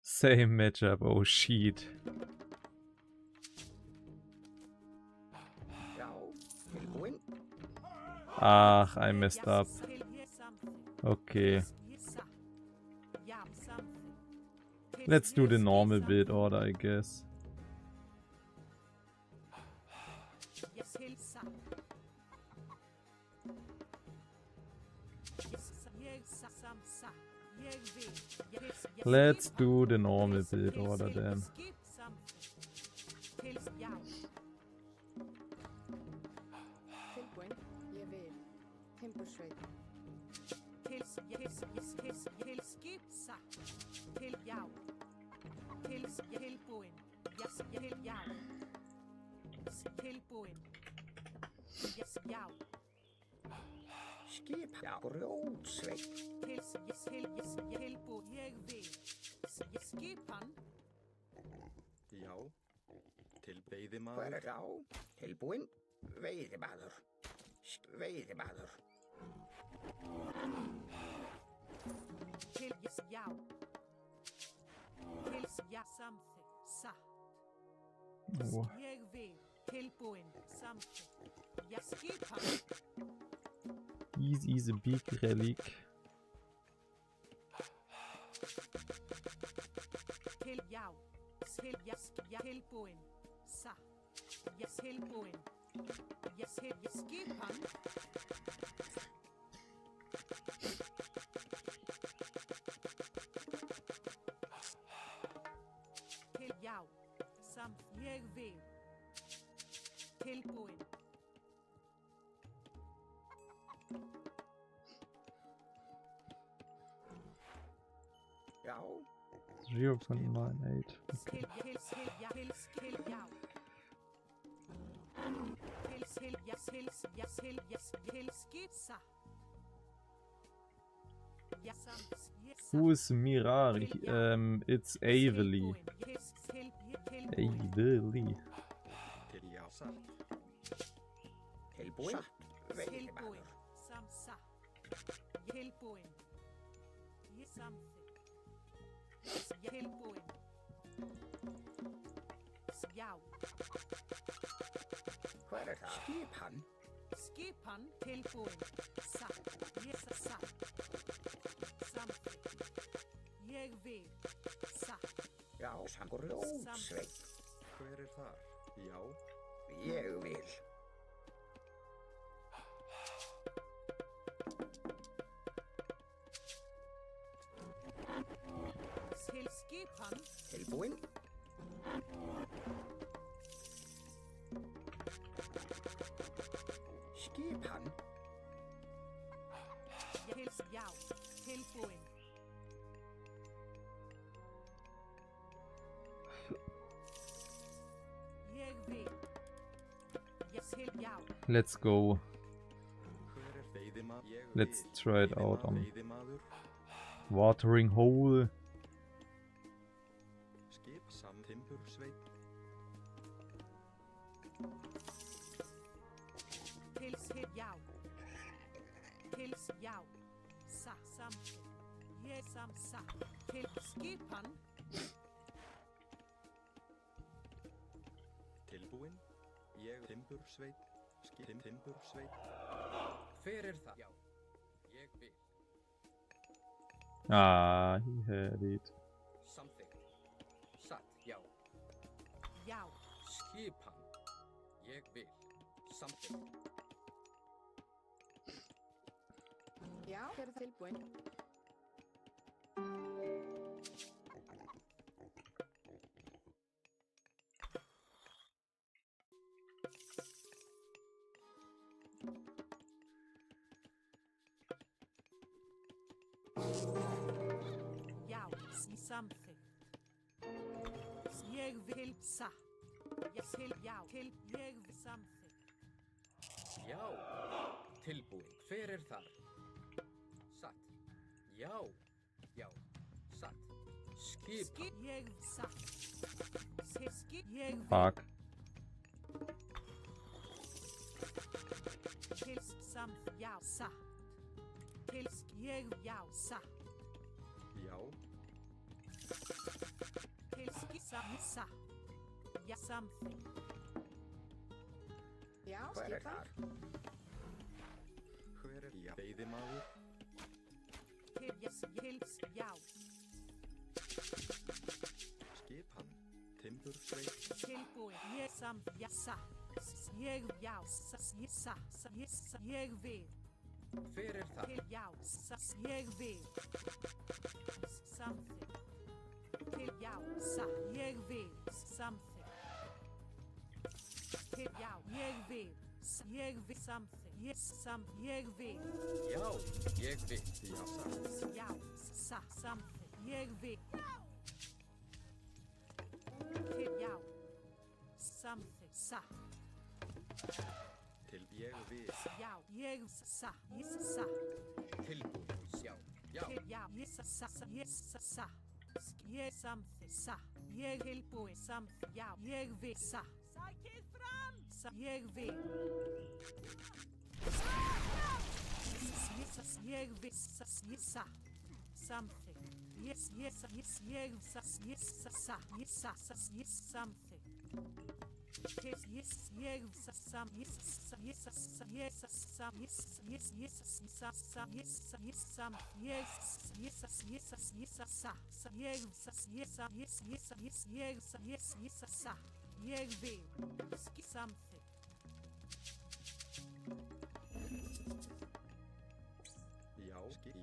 Same matchup, oh shit. Ach, I messed up. Okay. Let's do the normal build order, I guess. Let's do the normal build order then. Já, til veiðimaður. Hver á? Tilbúinn? Veiðimaður. Veiðimaður. Til já. Til já samþykkt. Satt. Ég vil. Tilbúinn. Samþykkt. Já skipan. Easy is a big relic. Til já. Til ja tilbúinn. Satt. Ja tilbúinn. Ja skipan. Til já. Samt ég vil. Tilbúinn. Já. 0.98. Okay. Who is Mirari? It's Avely. Avely. Tilbúinn. Veiðimaður. Tilbúinn. Ég samþykkt. Tilbúinn. Já. Hver er það? Skipan. Skipan tilbúinn. Satt. Ég satt. Samþykkt. Ég vil. Satt. Já, grjótsveit. Hver er þar? Já. Ég vil. Til skipan. Tilbúinn. Skipan. Til já. Tilbúinn. Ég vil. Ég til já. Let's go. Hver er veiðimaður? Let's try it out on Veiðimaður. Watering Hole. Skip samtimbursveit. Til já. Til já. Samþykkt. Ég satt. Til skipan. Tilbúinn. Ég timbursveit. Skip timbursveit. Hver er það? Já. Ég vil. Ah, he had it. Samþykkt. Satt. Já. Já. Skipan. Ég vil. Samþykkt. Já, hver er tilbúinn? Já, samþykkt. Ég vil satt. Ég til já. Til ég vil samþykkt. Já. Tilbúinn. Hver er þar? Satt. Já. Já. Satt. Skip. Ég satt. Ég vil. Fuck. Til samt já. Satt. Til ég já. Satt. Já. Satt. Já, samþykkt. Já, Hver er skipan. þar? Hver er já? Veiðimaður. Til, já. Skipan. Timbursveit. Tilbúin. Ég já, satt. Ég, já, ég vil. Hver er það? Til, já, ég vil. Samþykkt. Til, já, ég vil. Samþykkt. Til, já, ég vil. Ég vil samþykkt. Ég vil. Já, ég vil. Já, satt. Já, samþykkt. Ég vil. Til, já, samþykkt. Satt. Til ég vil. Já, ég satt. Tilbúin. Já, já. Til, já, ég satt. Ég samþykkt. Satt. Ég tilbúin. Samþykkt. Já, ég vil. Satt. Sækið fram. Ég vil. Ég vil. Satt. Samþykkt. Ég samþykkt. Ég vil. Samþykkt.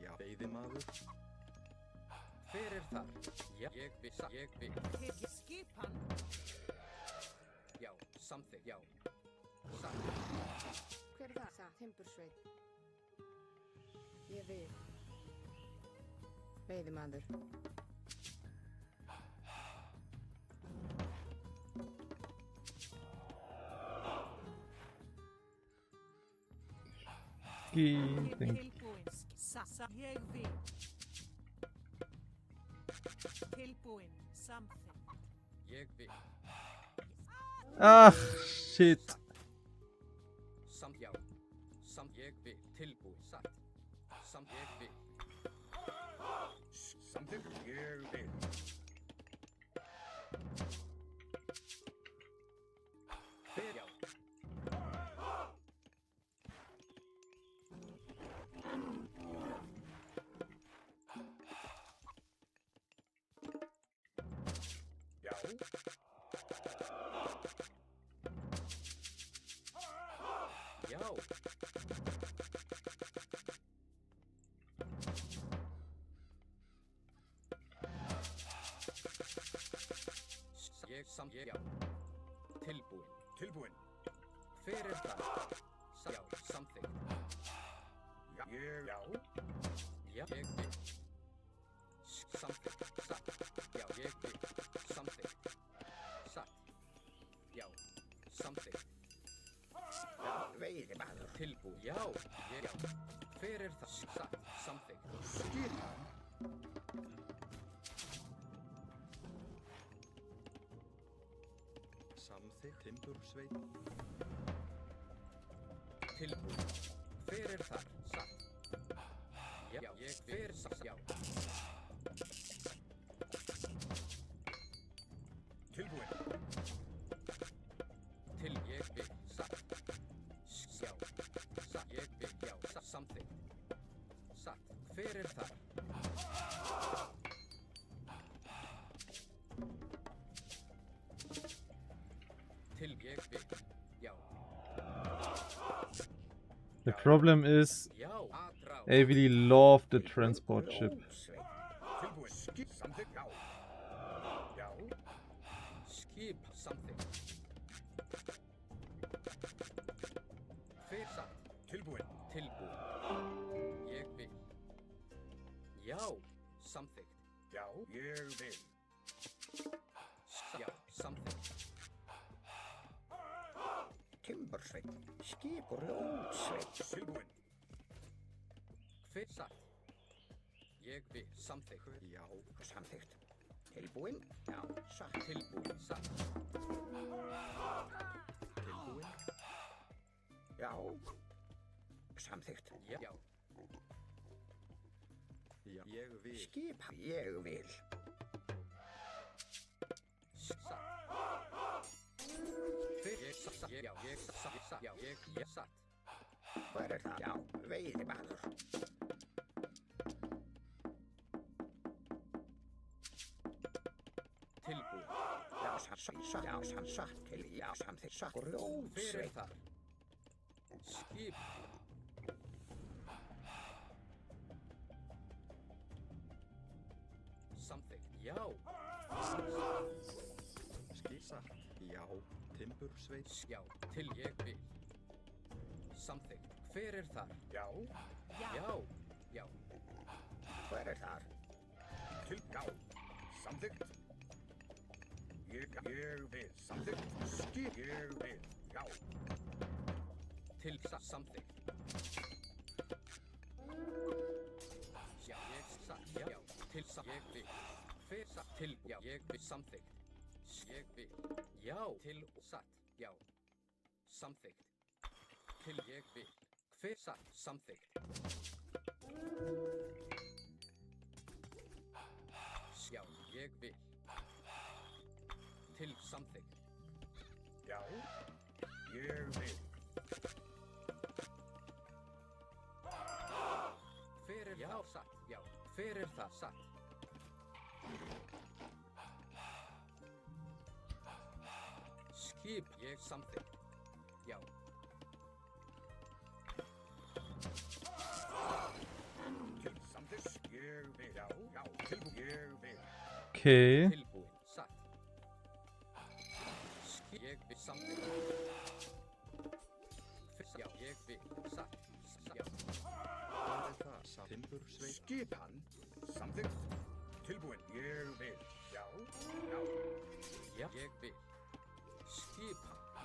Já, veiðimaður. Hver er þar? Já, ég vil. Til skipan. Já, samþykkt. Já. Satt. Hver er það? Satt. Timbursveit. Ég vil. Veiðimaður. Skíting. Tilbúin. Ég vil. Tilbúin. Samþykkt. Ég vil. Ah, shit. Já. Ég vil. Tilbúin. Satt. Ég vil. Samþykkt. Ég vil. Hver? Já. Já. Já. Ég, já. Tilbúin. Tilbúin. Hver er það? Já, samþykkt. Já. Já. Já, ég vil. Samþykkt. Satt. Já, ég vil. Samþykkt. Satt. Já, samþykkt. Já, veiðimaður. Tilbúin. Já, ég, já. Hver er það? Satt. Samþykkt. Skipan. Samþykkt. Timbursveit. Tilbúin. Hver er það? Satt. Já, ég vil. Satt. Já. Tilbúin. Til ég vil. Satt. Já. Satt. Ég vil. Já. Satt. Samþykkt. Satt. Hver er það? Til ég vil. Já. The problem is, Já. Aðrá. I really love the transport ship. Rótsveit. Tilbúin. Samþykkt. Já. Já. Skip. Samþykkt. Hver satt? Tilbúin. Tilbúin. Ég vil. Já. Samþykkt. Já. Ég vil. Já. Samþykkt. Timbursveit. Skip og rótsveit. Tilbúin. Hver satt? Ég vil. Samþykkt. Já. Samþykkt. Tilbúin. Já. Satt. Tilbúin. Satt. Tilbúin. Já. Samþykkt. Já. Já, ég vil. Skip. Ég vil. Satt. já, ég satt, já, ég satt. Hver er það? Já, veiðimaður. Tilbúin. Já, hann satt til, já, hann þeir satt. Hver er Grjótsveit. þar? Skip. Something, já. Skissa. Já. Timbursveit. Já, til ég vil. Something, hver er þar? Já, Já, já. hver er þar? Til, já, samþykkt. Ég vil, samþykkt. Skip, ég vil, já. Til something. Já, ég satt, já, til ég vil. Hver satt til, já, ég vil something. Ég vil, já, til satt, já. Something. Til ég vil. Hver satt something. Já, ég vil. Til something. Já, ég vil. Hver er já, satt, já. Hver er það satt? Skip ég something. Já. Til samþykkt. Ég vil, já, já, tilbúin. Ég vil. Okay. Tilbúin, satt. Skip ég vil something. Já, ég vil, satt. Já. Hver er það? Satt. Timbursveit. Skip hann, samþykkt. Tilbúin. Ég vil, já, já. Já, ég vil. Skip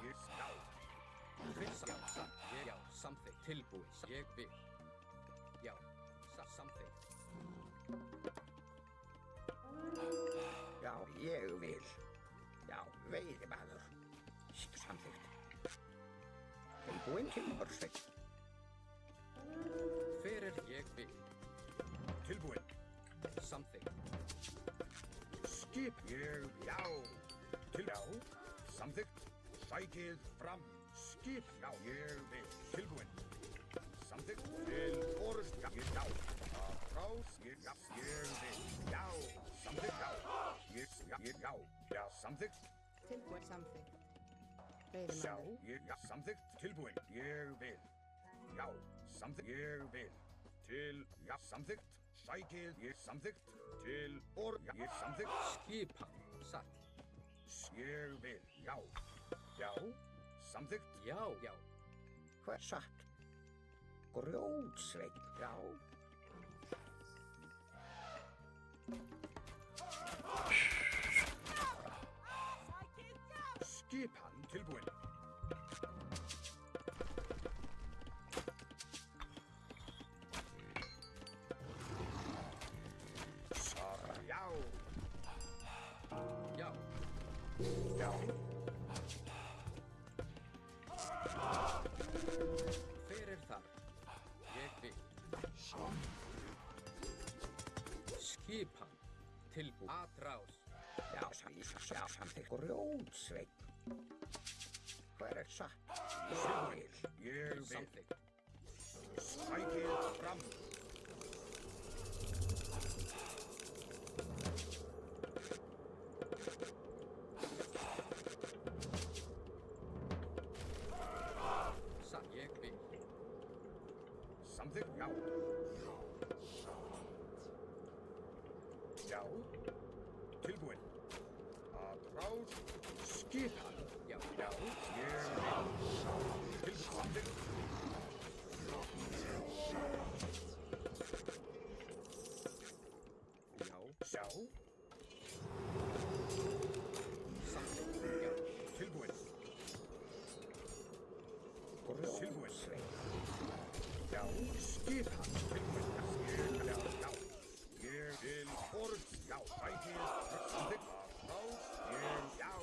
Ég, já. hver já, satt. Ég, já, something. Tilbúin, satt. Ég vil. Já, satt, something. Já, ég vil. Já, veiðimaður. Samþykkt. Tilbúin, timbursveit. Hver er ég vil. Tilbúin. Something. Skip, ég, já. Til, já. Samþykkt. Sækið fram. Skip, já, ég vil. Tilbúin. Samþykkt. Til orust, já, ég, já. Frás, ég, já, ég vil. Já. Samþykkt, já. Ég, já. Já, samþykkt. Tilbúin samþykkt. Já, Veiðimaður. ég, já, samþykkt. Tilbúin. Ég vil. Já, samþykkt. Ég vil. Til, já, samþykkt. Sækið, ég, samþykkt. Til já, ég, samþykkt. Skip satt. Ég vil, já. Já, samþykkt. Já, já. Hver satt? Grjótsveit, já. Skip hann tilbúin. Svara, já. Já. Já. Hver er þar? Ég vil. Skip hann. Tilbúin. Atrás. Já, samþykkt. Grjótsveit. Hver er satt? Ég vil. Something. Sækið fram. Satt. Ég vil. Samþykkt, já. Já. Tilbúin. Atrás. Skip hann. Já. Já. Ég vil. Tilbúin. Samþykkt. Já. Já. Something. Já. Tilbúin. Tilbúin. Já. Skip hann. Tilbúin. Já. Já. Ég vil orð. Já. Sækið. Samþykkt. Atrás. Ég. Já.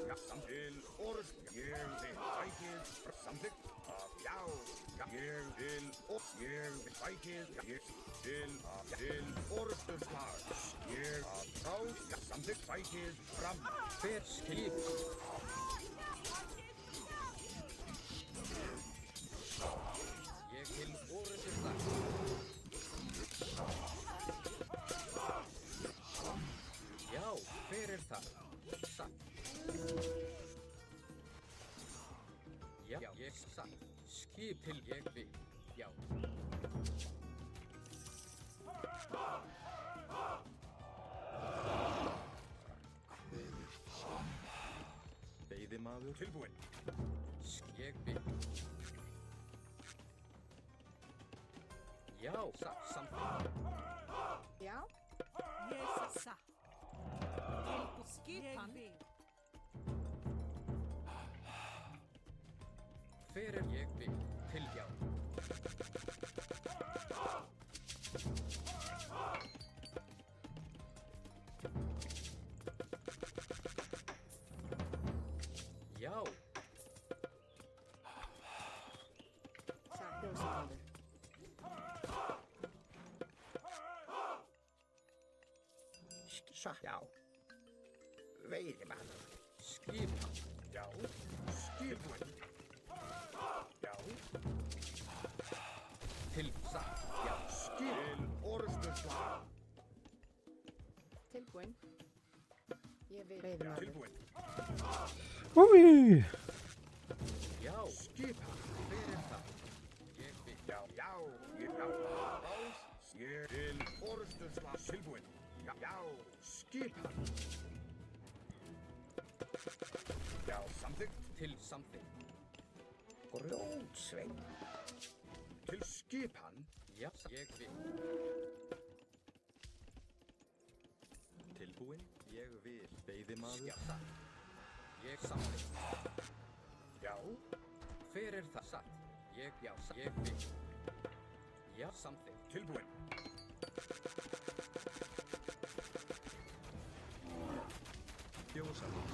Já. Samþykkt. Orð. Ég vil. Sækið. Samþykkt. Já. Já. Ég vil orð. Ég vil sækið. Ég til orðstöðsmar. Ég atrás. Já. Samþykkt. Sækið. Fram. Hver skip? það? Satt. Já, ég satt. Skip til ég vil. Já. Veiðimaður. Tilbúinn. Ég vil. Já, satt. Samþykkt. Já. Ég sa. Tilbúið skipan. Ég vil. Hver er ég vil? Til já. Já. Satt ljósamaður. Satt. Já. Veiðimaður. Skipan. Já. Tilbúinn. Já. Til satt. Já. Til orðstöðslag. Tilbúinn. Ég vil. Veiðimaður. Tilbúinn. Whee! Já. Skipan. Hver er það? Ég vil. Já. Já. Ég já. Rás. Ég til orðstöðslag. Tilbúinn. Já. Já. Skipan. Já. Samþykkt. Til samþykkt. Grjótsveinn. Til skipan. Já. Ég vil. Tilbúinn. Ég vil. Veiðimaður. Já, satt. Ég samþykkt. Já. Hver er það? Satt. Ég, já, satt. Ég vil. Já, samþykkt. Tilbúinn. Fjósaður.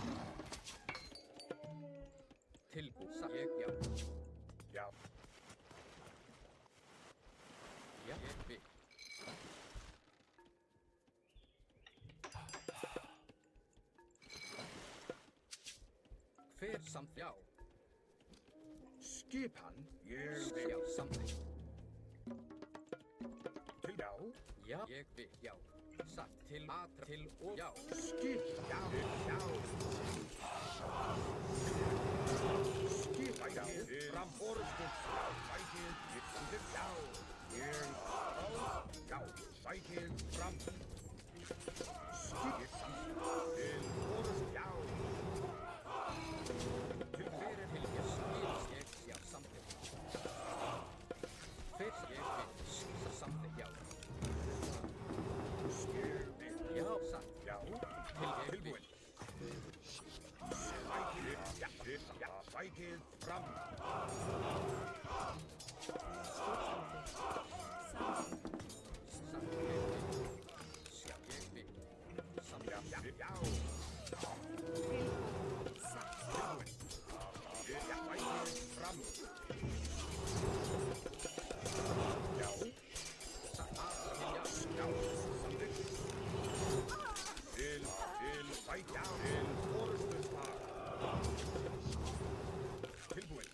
Tilbúið. Satt. Ég, já. Já. Já, ég vil. Hver samt, já. Skipan. Ég Já, vil. samþykkt. Til já. Já, ég vil. Já. Satt. Til atra. Til og já. Skip. Já. Já. Skipa. Já. Fram orðstöðslag. Sækið. Ég samþykkt. Já. Ég rás. Já. Sækið. Fram. Skip. Ég samþykkt. Til orðstöðslag. Já. Til Hver er til ég skil? Ég, já, samþykkt. Hver ég vil. Samþykkt, já. skip. Já, satt. Já. Til ég vil. Tilbúinn. Sækið. Já. Já. Sækið. Fram. Satt. Ég vil. Já, ég vil. Samþykkt. Já. Já. Satt. Tilbúinn. Já. Sækið. Fram. Já. Satt. Já. Já. Samþykkt. Til. Sækja. Til orðstöðslag. Tilbúinn.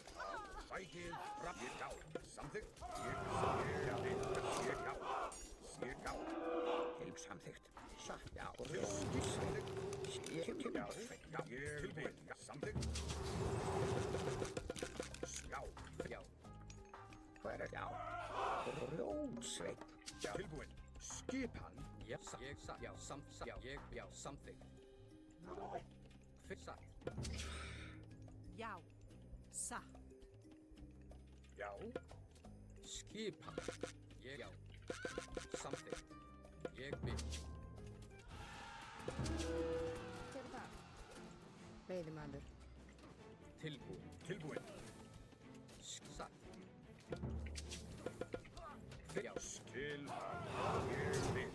Sækið. Fram. Já. Samþykkt. Já. Til samþykkt. Satt. Já. Samþykkt. Já. Tilbúinn. Samþykkt. Já. Já. Hver er já? Grjótsveinn. Já. Tilbúinn. Skipan. Já, satt. Ég satt. Já, satt. Já, ég, já, samþykkt. Hver satt? Já. Satt. Já. Skipan. Ég, já. Samþykkt. Ég vil. Hver er það? Veiðimaður. Tilbúin. Tilbúinn. Satt. Hver, já. Til. Ég vil.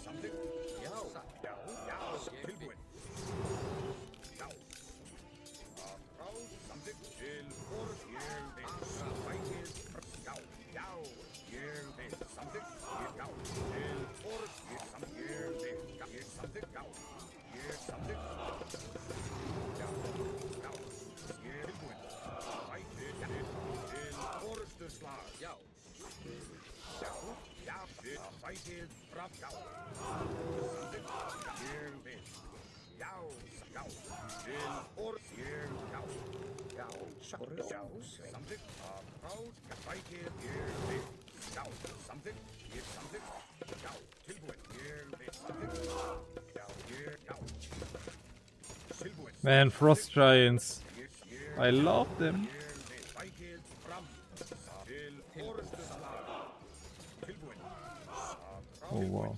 Samþykkt. Já, satt. Já. Já. Ég vil. Tilbúinn. Já. Frá. Samþykkt. Til. Orð. Ég vil. Sækið. Já. Já. Ég vil. Samþykkt. Já. Til. Orð. Ég vil. Já. Ég samþykkt. Já. Ég samþykkt. Já. Spiked from Yao. Something. Here this. Yao. Yao. Till or here Yao. Yao. Yao. Something. Proud. Spiked here this. Yao. Something. Here something. Yao. Tilbury. Here this. Something. Yao. Here Yao. Silbury. Man, Frost Giants. Yes, here. I love them. Here this. Spiked from. Till or Tilbury. Oh wow.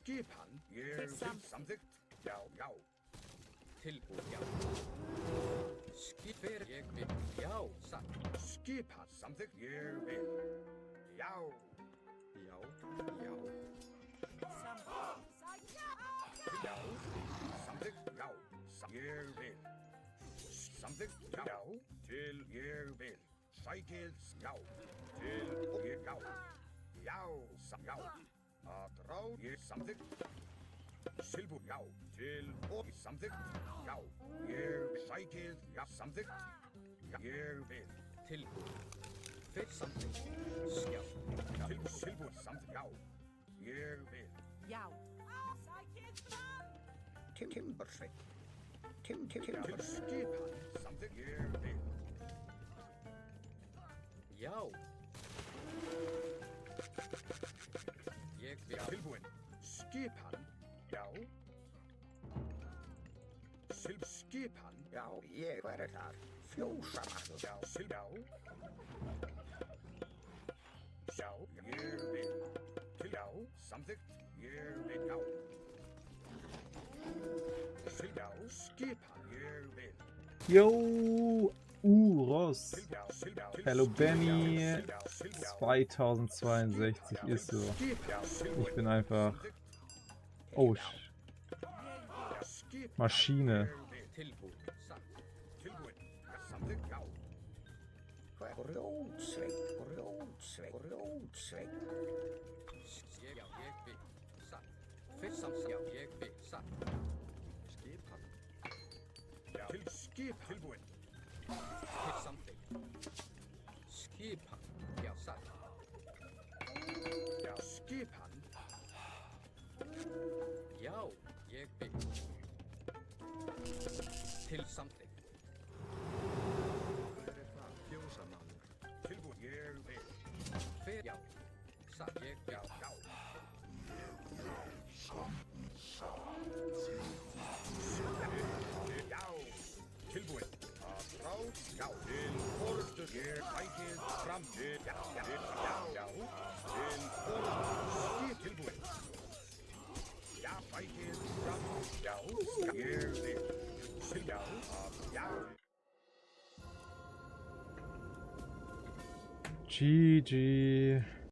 Skipan, something, Yao, Yao. Tilbúið, já. Skipir ég við, já, satt. Skipan, something, ég vil. Yao. Já, já. Yao. Something, Yao. Ég vil. Something, Yao. Til ég vil. Sækið, Yao. Til ég, Yao. Yao, Yao. Að rá ég something. Silbur, Yao. Til og something. Yao. Ég sækið, ja, something. Ég vil. Tilbúið. Fyrir something. Skjá. Til silbur, something, Yao. Ég vil. Já. Sækið fram! Timbersveit. Til skipan, something. Ég vil. Já. Ég vil. Tilbúin. Skipan. Já. Skipan. Já, ég verður þar. Fjósamaður. Já, já. Já, ég vil. Til já, samþykkt. Ég vil, já. Já, skipan. Ég vil. Yo, Uros. Já, Hello Benny. 2062 ist so. Ich bin einfach. Oh, Maschine. Tilbúið, satt. Tilbúin. Samþykkt, já. Grjótsveit. Já, ég vil, satt. Fyrir something. Já, ég vil, satt. Skipan. Já, til skip. Tilbúin. Fyrir something. Skipan. Já, satt. Já, skipan. Já, ég vil. Til something. Hver það? Fjósamaður. Tilbúin. Ég vil. Fyrir, já. Satt, ég vil. Já. Já. Tilbúin. Að ráð. Já. Til forustu. Ég hækið fram. Til. Já. Já. Til forustu. Skip. Tilbúin. Já. Hækið fram. Já. Ég vil. Til. Já. Já. GG.